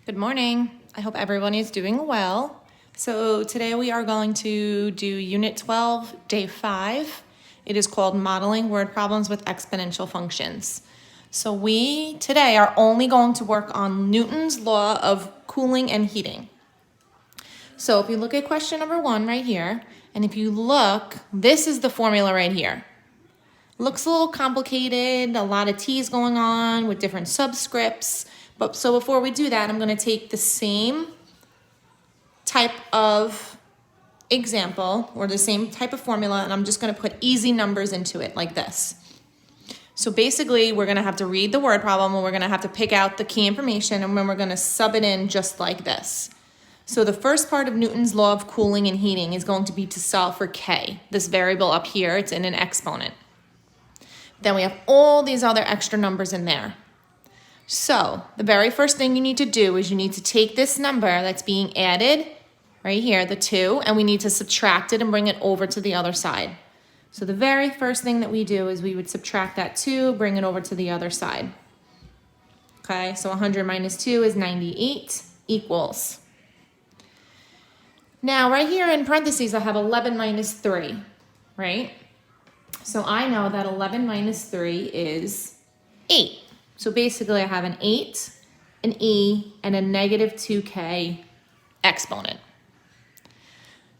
Good morning. I hope everyone is doing well. So today we are going to do Unit 12, Day 5. It is called Modeling Word Problems with Exponential Functions. So we today are only going to work on Newton's law of cooling and heating. So if you look at question number 1 right here, and if you look, this is the formula right here. Looks a little complicated, a lot of T's going on with different subscripts. But so before we do that, I'm going to take the same type of example or the same type of formula, and I'm just going to put easy numbers into it like this. So basically, we're going to have to read the word problem, and we're going to have to pick out the key information, and then we're going to sub it in just like this. So the first part of Newton's law of cooling and heating is going to be to solve for K. This variable up here, it's in an exponent. Then we have all these other extra numbers in there. So the very first thing you need to do is you need to take this number that's being added right here, the 2, and we need to subtract it and bring it over to the other side. So the very first thing that we do is we would subtract that 2, bring it over to the other side. Okay, so 100 minus 2 is 98 equals. Now right here in parentheses I have 11 minus 3, right? So I know that 11 minus 3 is 8. So basically I have an 8, an E, and a negative 2K exponent.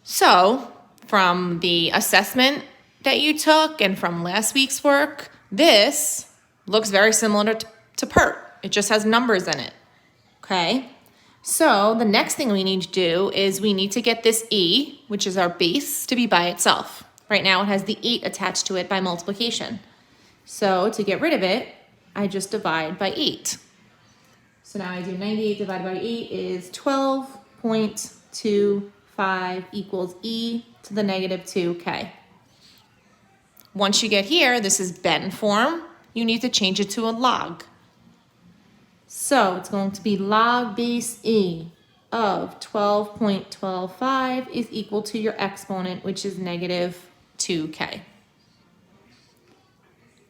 So from the assessment that you took and from last week's work, this looks very similar to PERT. It just has numbers in it, okay? So the next thing we need to do is we need to get this E, which is our base, to be by itself. Right now it has the 8 attached to it by multiplication. So to get rid of it, I just divide by 8. So now I do 98 divided by 8 is 12.25 equals E to the negative 2K. Once you get here, this is Benn form. You need to change it to a log. So it's going to be log base E of 12.25 is equal to your exponent, which is negative 2K.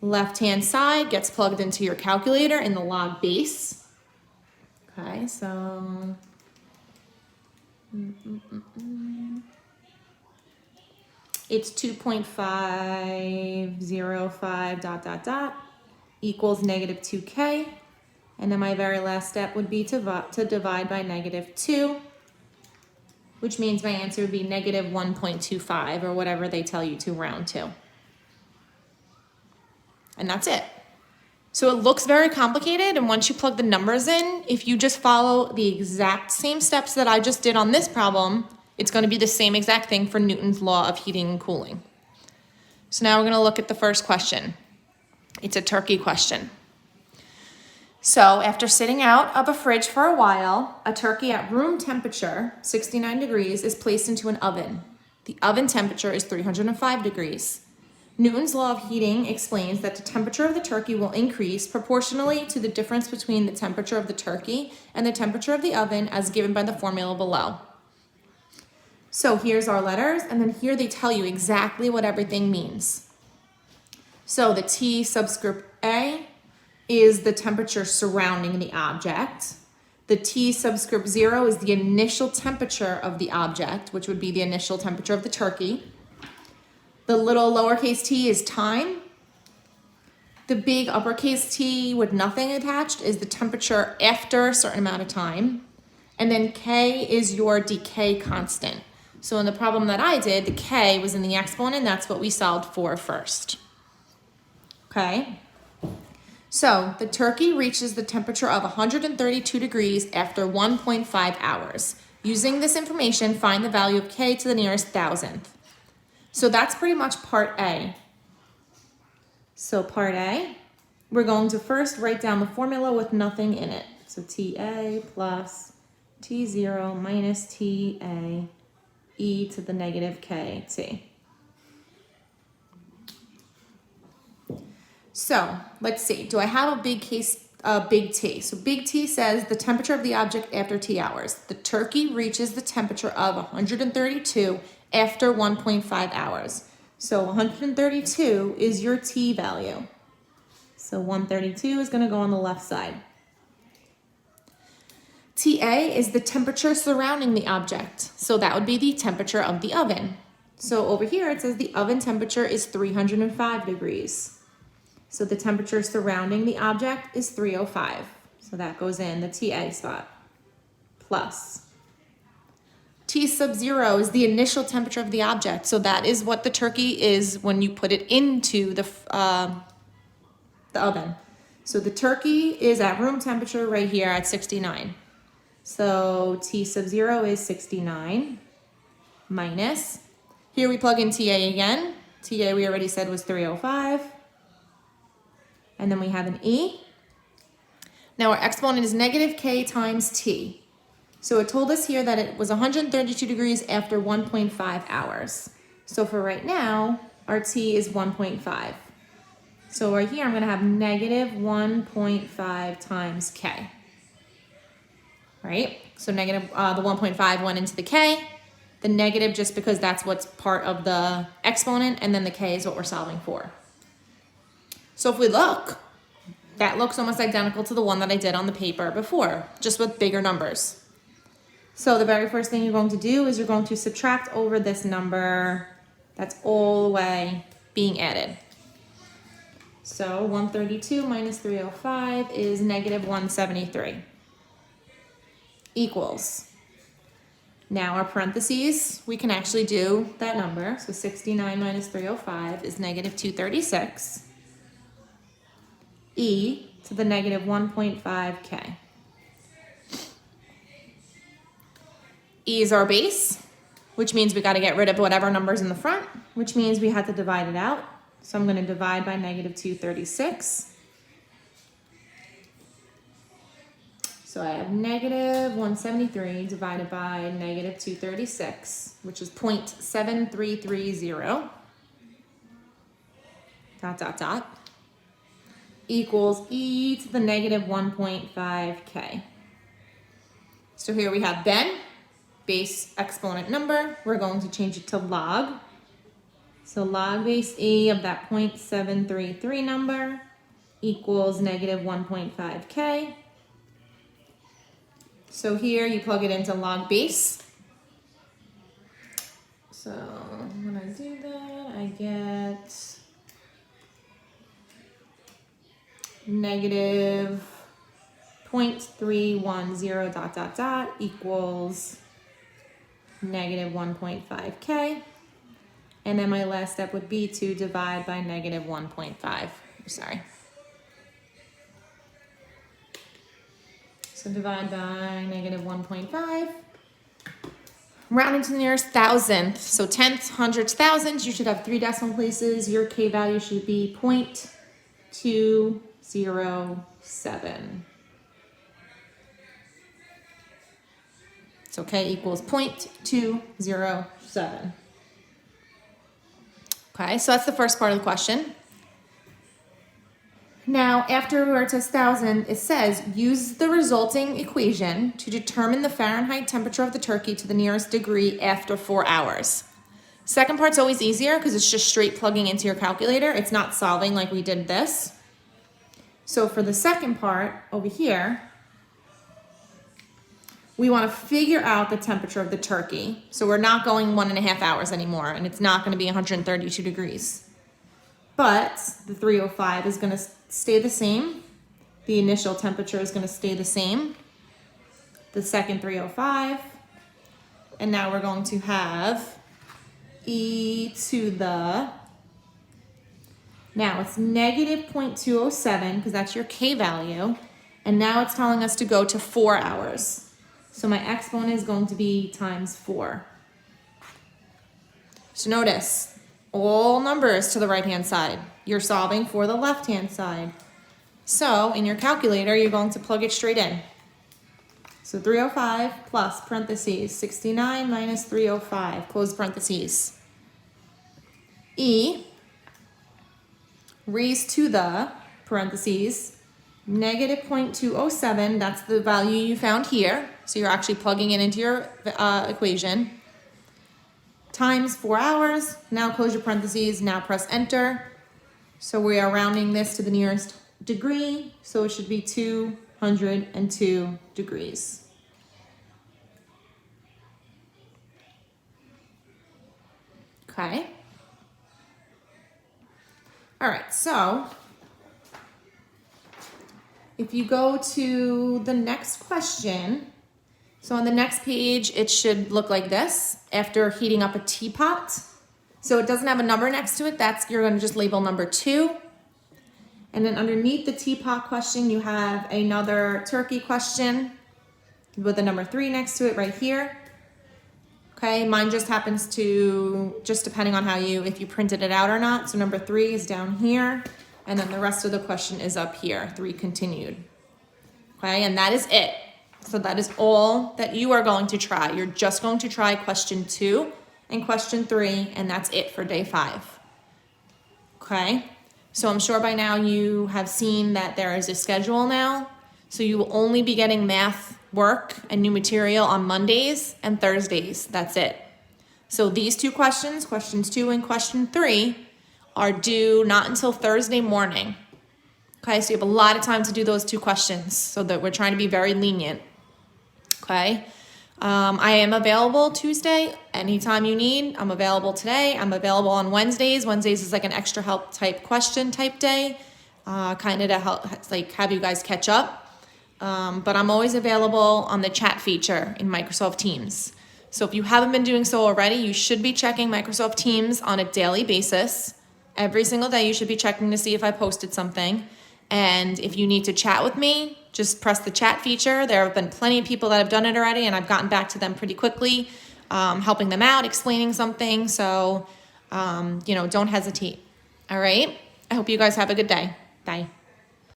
Left-hand side gets plugged into your calculator in the log base. Okay, so it's 2.505 ... equals negative 2K. And then my very last step would be to divide by negative 2, which means my answer would be negative 1.25 or whatever they tell you to round to. And that's it. So it looks very complicated, and once you plug the numbers in, if you just follow the exact same steps that I just did on this problem, it's going to be the same exact thing for Newton's law of heating and cooling. So now we're going to look at the first question. It's a turkey question. So after sitting out of a fridge for a while, a turkey at room temperature, 69 degrees, is placed into an oven. The oven temperature is 305 degrees. Newton's law of heating explains that the temperature of the turkey will increase proportionally to the difference between the temperature of the turkey and the temperature of the oven as given by the formula below. So here's our letters, and then here they tell you exactly what everything means. So the T subscript A is the temperature surrounding the object. The T subscript 0 is the initial temperature of the object, which would be the initial temperature of the turkey. The little lowercase t is time. The big uppercase T with nothing attached is the temperature after a certain amount of time. And then K is your decay constant. So in the problem that I did, the K was in the exponent. That's what we solved for first. Okay. So the turkey reaches the temperature of 132 degrees after 1.5 hours. Using this information, find the value of K to the nearest thousandth. So that's pretty much part A. So part A, we're going to first write down the formula with nothing in it. So TA plus T0 minus TA e to the negative KT. So let's see, do I have a big T? So big T says the temperature of the object after T hours. The turkey reaches the temperature of 132 after 1.5 hours. So 132 is your T value. So 132 is going to go on the left side. TA is the temperature surrounding the object. So that would be the temperature of the oven. So over here it says the oven temperature is 305 degrees. So the temperature surrounding the object is 305. So that goes in the TA spot. Plus. T sub 0 is the initial temperature of the object. So that is what the turkey is when you put it into the oven. So the turkey is at room temperature right here at 69. So T sub 0 is 69 minus, here we plug in TA again. TA we already said was 305. And then we have an E. Now our exponent is negative K times T. So it told us here that it was 132 degrees after 1.5 hours. So for right now, our T is 1.5. So right here, I'm gonna have negative 1.5 times K. Right? So negative, the 1.5 went into the K. The negative just because that's what's part of the exponent, and then the K is what we're solving for. So if we look, that looks almost identical to the one that I did on the paper before, just with bigger numbers. So the very first thing you're going to do is you're going to subtract over this number that's all the way being added. So 132 minus 305 is negative 173 equals. Now our parentheses, we can actually do that number. So 69 minus 305 is negative 236. E to the negative 1.5K. E is our base, which means we got to get rid of whatever number's in the front, which means we had to divide it out. So I'm going to divide by negative 236. So I have negative 173 divided by negative 236, which is 0.7330, dot, dot, dot, equals E to the negative 1.5K. So here we have then, base exponent number, we're going to change it to log. So log base E of that 0.733 number equals negative 1.5K. So here you plug it into log base. So when I do that, I get negative 0.310 dot, dot, dot equals negative 1.5K. And then my last step would be to divide by negative 1.5. Sorry. So divide by negative 1.5. Rounding to the nearest thousandth. So tenths, hundredths, thousands. You should have 3 decimal places. Your K value should be 0.207. So K equals 0.207. Okay, so that's the first part of the question. Now, after where it says 1,000, it says, use the resulting equation to determine the Fahrenheit temperature of the turkey to the nearest degree after 4 hours. Second part's always easier because it's just straight plugging into your calculator. It's not solving like we did this. So for the second part over here, we want to figure out the temperature of the turkey. So we're not going 1.5 hours anymore, and it's not going to be 132 degrees. But the 305 is going to stay the same. The initial temperature is going to stay the same. The second 305. And now we're going to have E to the, now it's negative 0.207 because that's your K value. And now it's telling us to go to 4 hours. So my exponent is going to be times 4. So notice, all numbers to the right-hand side. You're solving for the left-hand side. So in your calculator, you're going to plug it straight in. So 305 plus parentheses, 69 minus 305, close parentheses. E raised to the, parentheses, negative 0.207, that's the value you found here. So you're actually plugging it into your equation. Times 4 hours. Now close your parentheses. Now press enter. So we are rounding this to the nearest degree. So it should be 202 degrees. Okay. All right, so if you go to the next question, so on the next page, it should look like this after heating up a teapot. So it doesn't have a number next to it. You're gonna just label number 2. And then underneath the teapot question, you have another turkey question with a number 3 next to it right here. Okay, mine just happens to, just depending on if you printed it out or not. So number 3 is down here, and then the rest of the question is up here, 3 continued. Okay, and that is it. So that is all that you are going to try. You're just going to try question 2 and question 3, and that's it for day 5. Okay, so I'm sure by now you have seen that there is a schedule now. So you will only be getting math work and new material on Mondays and Thursdays. That's it. So these 2 questions, questions 2 and question 3, are due not until Thursday morning. Okay, so you have a lot of time to do those 2 questions, so that we're trying to be very lenient. Okay, I am available Tuesday anytime you need. I'm available today. I'm available on Wednesdays. Wednesdays is like an extra help type question type day, kind of to help like have you guys catch up. But I'm always available on the chat feature in Microsoft Teams. So if you haven't been doing so already, you should be checking Microsoft Teams on a daily basis. Every single day you should be checking to see if I posted something. And if you need to chat with me, just press the chat feature. There have been plenty of people that have done it already, and I've gotten back to them pretty quickly, helping them out, explaining something. So, don't hesitate. All right. I hope you guys have a good day. Bye.